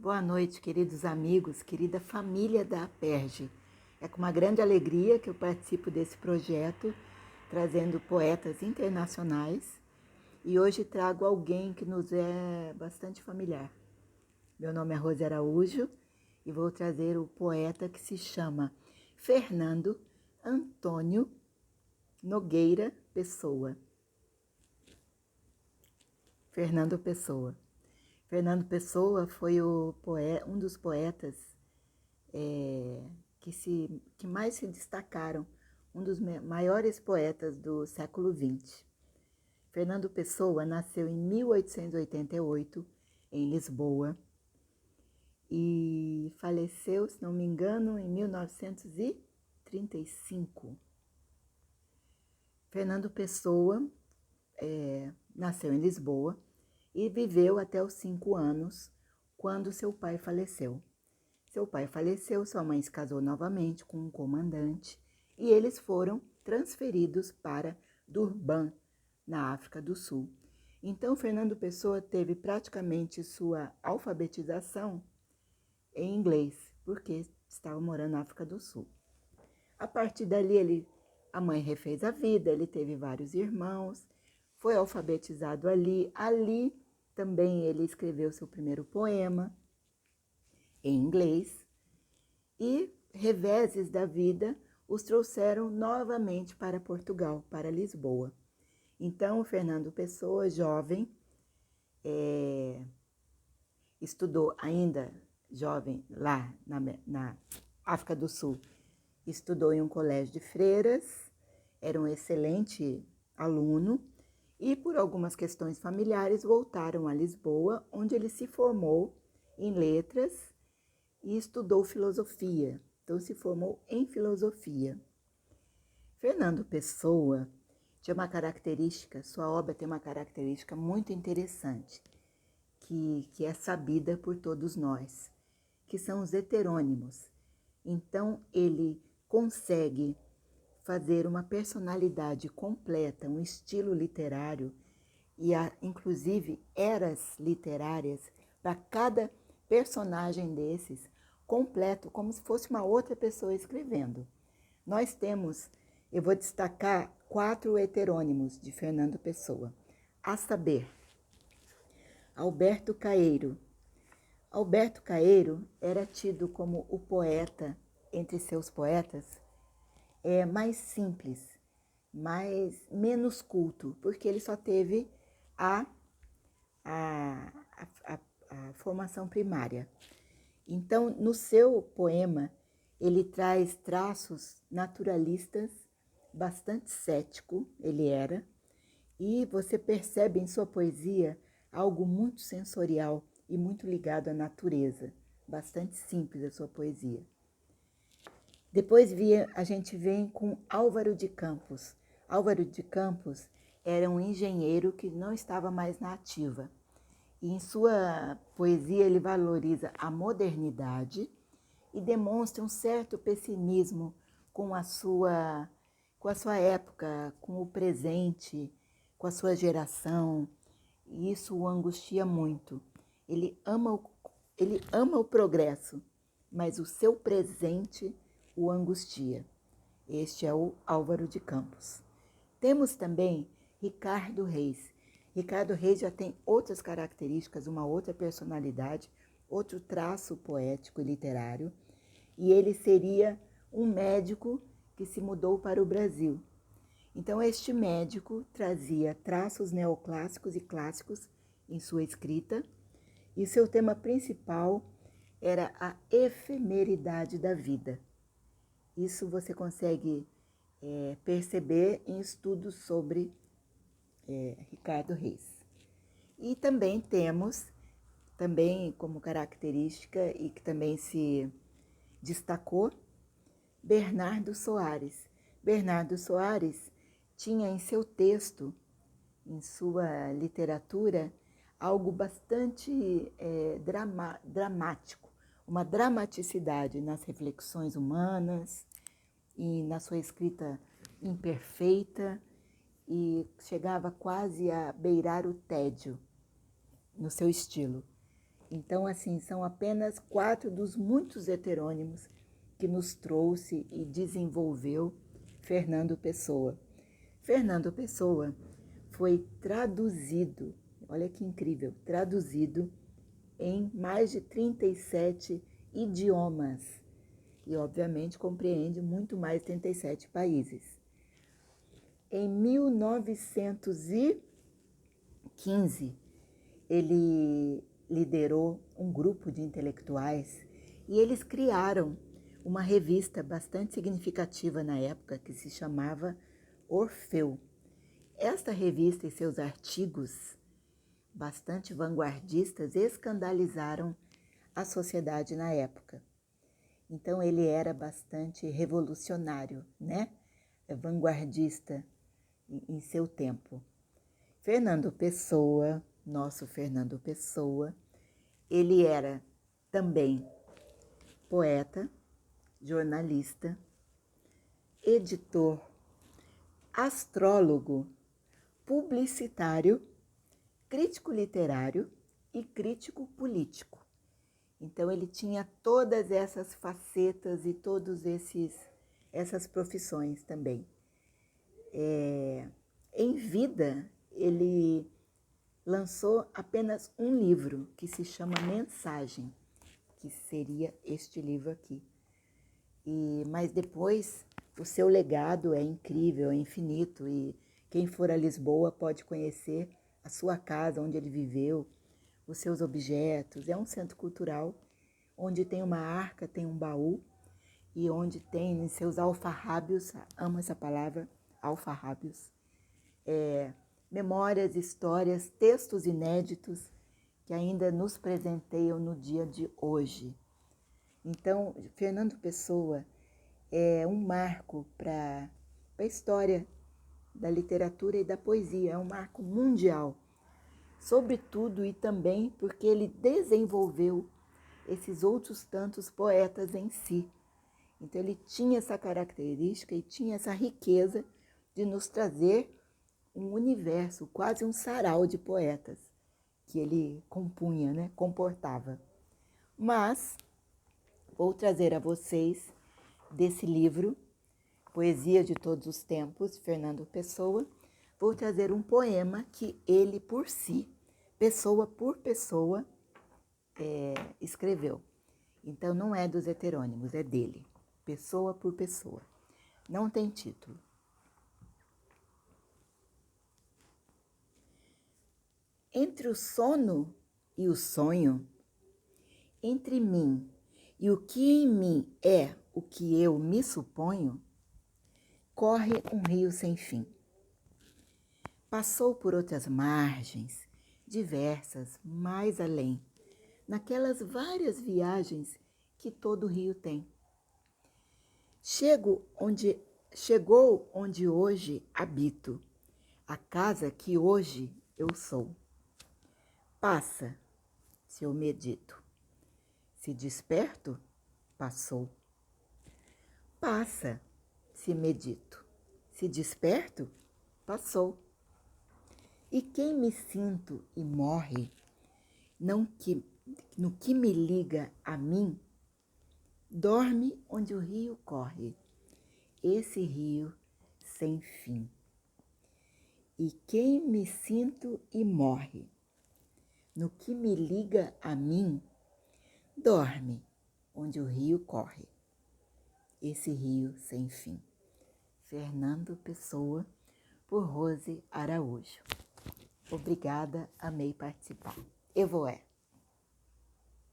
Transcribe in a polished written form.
Boa noite, queridos amigos, querida família da Aperge. É com uma grande alegria que eu participo desse projeto, trazendo poetas internacionais. E hoje trago alguém que nos é bastante familiar. Meu nome é Rose Araújo e vou trazer o poeta que se chama Fernando Antônio Nogueira Pessoa. Fernando Pessoa. Fernando Pessoa foi um dos poetas que mais se destacaram, um dos maiores poetas do século XX. Fernando Pessoa nasceu em 1888, em Lisboa, e faleceu, se não me engano, em 1935. Fernando Pessoa nasceu em Lisboa e viveu até os 5 anos, quando seu pai faleceu. Seu pai faleceu, sua mãe se casou novamente com um comandante e eles foram transferidos para Durban, na África do Sul. Então, Fernando Pessoa teve praticamente sua alfabetização em inglês, porque estava morando na África do Sul. A partir dali, a mãe refez a vida, ele teve vários irmãos, foi alfabetizado ali. Ali também ele escreveu seu primeiro poema em inglês e reveses da vida os trouxeram novamente para Portugal, para Lisboa. Então, o Fernando Pessoa, jovem, estudou ainda jovem lá na África do Sul, estudou em um colégio de freiras, era um excelente aluno e por algumas questões familiares voltaram a Lisboa, onde ele se formou em letras e estudou filosofia. Então se formou em filosofia. Fernando Pessoa tinha uma característica, sua obra tem uma característica muito interessante, que é sabida por todos nós, que são os heterônimos. Então ele consegue fazer uma personalidade completa, um estilo literário e inclusive eras literárias para cada personagem desses, completo, como se fosse uma outra pessoa escrevendo. Nós temos, eu vou destacar 4 heterônimos de Fernando Pessoa, a saber, Alberto Caeiro. Alberto Caeiro era tido como o poeta, entre seus poetas, mais simples, menos culto, porque ele só teve a, a, a formação primária. Então, no seu poema, ele traz traços naturalistas, bastante cético ele era, e você percebe em sua poesia algo muito sensorial e muito ligado à natureza, bastante simples a sua poesia. Depois a gente vem com Álvaro de Campos. Álvaro de Campos era um engenheiro que não estava mais na ativa. E em sua poesia ele valoriza a modernidade e demonstra um certo pessimismo com a sua época, com o presente, com a sua geração. E isso o angustia muito. Ele ama o progresso, mas o seu presente o angustia. Este é o Álvaro de Campos. Temos também Ricardo Reis. Ricardo Reis já tem outras características, uma outra personalidade, outro traço poético e literário, e ele seria um médico que se mudou para o Brasil. Então, este médico trazia traços neoclássicos e clássicos em sua escrita, e seu tema principal era a efemeridade da vida. Isso você consegue perceber em estudos sobre Ricardo Reis. E também temos, também como característica e que também se destacou, Bernardo Soares. Bernardo Soares tinha em seu texto, em sua literatura, algo bastante dramático, uma dramaticidade nas reflexões humanas e na sua escrita imperfeita, e chegava quase a beirar o tédio no seu estilo. Então, assim, são apenas 4 dos muitos heterônimos que nos trouxe e desenvolveu Fernando Pessoa. Fernando Pessoa foi traduzido, olha que incrível, traduzido em mais de 37 idiomas e, obviamente, compreende muito mais de 37 países. Em 1915, ele liderou um grupo de intelectuais e eles criaram uma revista bastante significativa na época que se chamava Orfeu. Esta revista e seus artigos, bastante vanguardistas, escandalizaram a sociedade na época. Então ele era bastante revolucionário, né? Vanguardista em seu tempo. Fernando Pessoa, nosso Fernando Pessoa, ele era também poeta, jornalista, editor, astrólogo, publicitário, crítico literário e crítico político. Então ele tinha todas essas facetas e todas essas profissões também. Em vida, ele lançou apenas um livro que se chama Mensagem, que seria este livro aqui. Mas depois o seu legado é incrível, é infinito, e quem for a Lisboa pode conhecer a sua casa, onde ele viveu, os seus objetos. É um centro cultural onde tem uma arca, tem um baú, e onde tem em seus alfarrábios, amo essa palavra, alfarrábios, memórias, histórias, textos inéditos que ainda nos presenteiam no dia de hoje. Então, Fernando Pessoa é um marco para a história da literatura e da poesia, é um marco mundial, sobretudo e também porque ele desenvolveu esses outros tantos poetas em si. Então ele tinha essa característica e tinha essa riqueza de nos trazer um universo, quase um sarau de poetas que ele compunha, né? Comportava. Mas vou trazer a vocês desse livro, Poesia de Todos os Tempos, Fernando Pessoa, vou trazer um poema que ele por si, pessoa por pessoa, escreveu. Então não é dos heterônimos, é dele, pessoa por pessoa. Não tem título. Entre o sono e o sonho, entre mim e o que em mim é o que eu me suponho, corre um rio sem fim. Passou por outras margens, diversas, mais além, naquelas várias viagens que todo rio tem. Chegou onde hoje habito, a casa que hoje eu sou. Passa, se eu medito. Se desperto, passou. Passa, se medito. Se desperto, passou. E quem me sinto e morre, no que me liga a mim, dorme onde o rio corre, esse rio sem fim. E quem me sinto e morre, no que me liga a mim, dorme onde o rio corre, esse rio sem fim. Fernando Pessoa, por Rose Araújo. Obrigada, amei participar. Evoé.